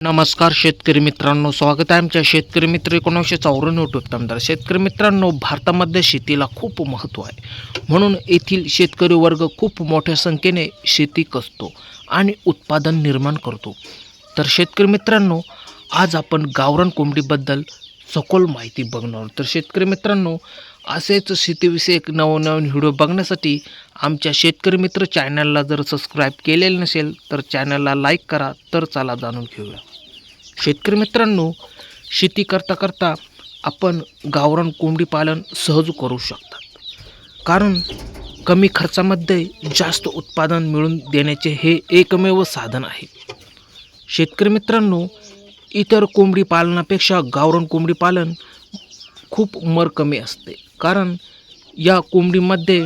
नमस्कार शेतकरी मित्रांनो, स्वागत आहे आमच्या शेतकरी मित्र 1994 यूट्यूब चॅनलवर। शेतकरी मित्रांनो, भारतामध्ये शेतीला खूप महत्त्व आहे, म्हणून येथील शेतकरी वर्ग खूप मोठ्या संख्येने शेती करतो आणि उत्पादन निर्माण करतो। तर शेतकरी मित्रांनो, आज आपण गावरान कोंबडीबद्दल सखोल माहिती बघणार आहोत। तर शेतकरी मित्रांनो, असेच शेतीविषयक नवनवीन व्हिडिओ बघण्यासाठी आमच्या शेतकरी मित्र चॅनलला जर सबस्क्राईब केलेलं नसेल तर चॅनलला लाईक करा। तर चला जाणून घेऊया। शेतकरी मित्रांनो, शेती करता करता आपण गावरान कोंबडी पालन सहज करू शकतात, कारण कमी खर्चामध्ये जास्त उत्पादन मिळवून देण्याचे हे एकमेव साधन आहे। शेतकरी मित्रांनो, इतर कोंबडी पालनापेक्षा गावरान कोंबडी पालन खूप मर कमी असते, कारण या कोंबडीमध्ये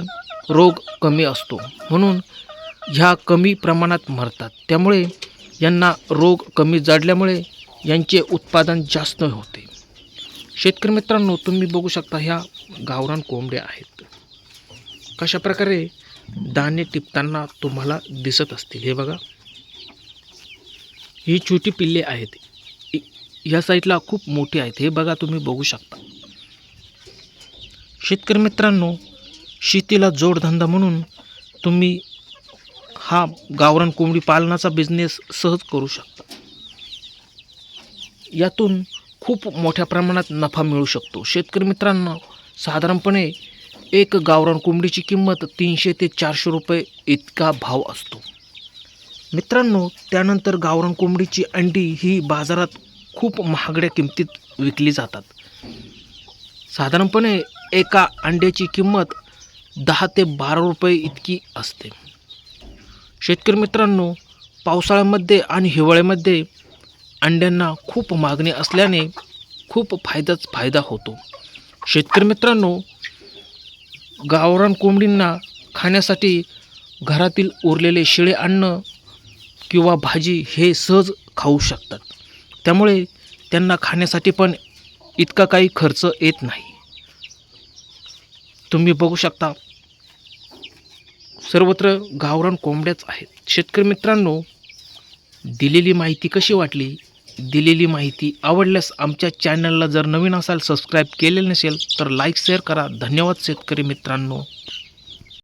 रोग कमी असतो, म्हणून ह्या कमी प्रमाणात मरतात। त्यामुळे यांना रोग कमी जडल्यामुळे यांचे उत्पादन जास्त होते। शेतकरी मित्रांनो, तुम्ही बघू शकता ह्या गावरान कोंबड्या आहेत, कशा प्रकारे दाणे टिपताना तुम्हाला दिसत असतील। हे बघा, ही छोटी पिल्ले आहेत, ह्या साईडला खूप मोठी आहेत, हे बघा तुम्ही बघू शकता। शेतकरी मित्रांनो, शेतीला जोडधंदा म्हणून तुम्ही हा गावरान कोंबडी पालनाचा बिझनेस सहज करू शकता। यातून खूप मोठ्या प्रमाणात नफा मिळू शकतो। शेतकरी मित्रांनो, साधारणपणे एक गावरान कोंबडीची किंमत 300 ते 400 रुपये इतका भाव असतो मित्रांनो। त्यानंतर गावरान कोंबडीची अंडी ही बाजारात खूप महागड्या किमतीत विकली जातात। साधारणपणे एका अंड्याची किंमत 10 ते 12 रुपये इतकी असते। शेतकरी मित्रांनो, पावसाळ्यामध्ये आणि हिवाळ्यामध्ये अंड्यांना खूप मागणी असल्याने खूप फायदा होतो। शेतकरी मित्रांनो, गावरान कोंबडींना खाण्यासाठी घरातील उरलेले शिळे अन्न किंवा भाजी हे सहज खाऊ शकतात, त्यामुळे त्यांना खाण्यासाठी पण इतका काही खर्च येत नाही। तुम्ही बघू शकता, सर्वत्र गावरान कोंबड्याच आहेत। शेतकरी मित्रांनो, दिलेली माहिती कशी वाटली? दिलेली माहिती आवडल्यास आमच्या चॅनलला जर नवीन असाल, सबस्क्राईब केलेलं नसेल तर लाईक शेअर करा। धन्यवाद शेतकरी मित्रांनो।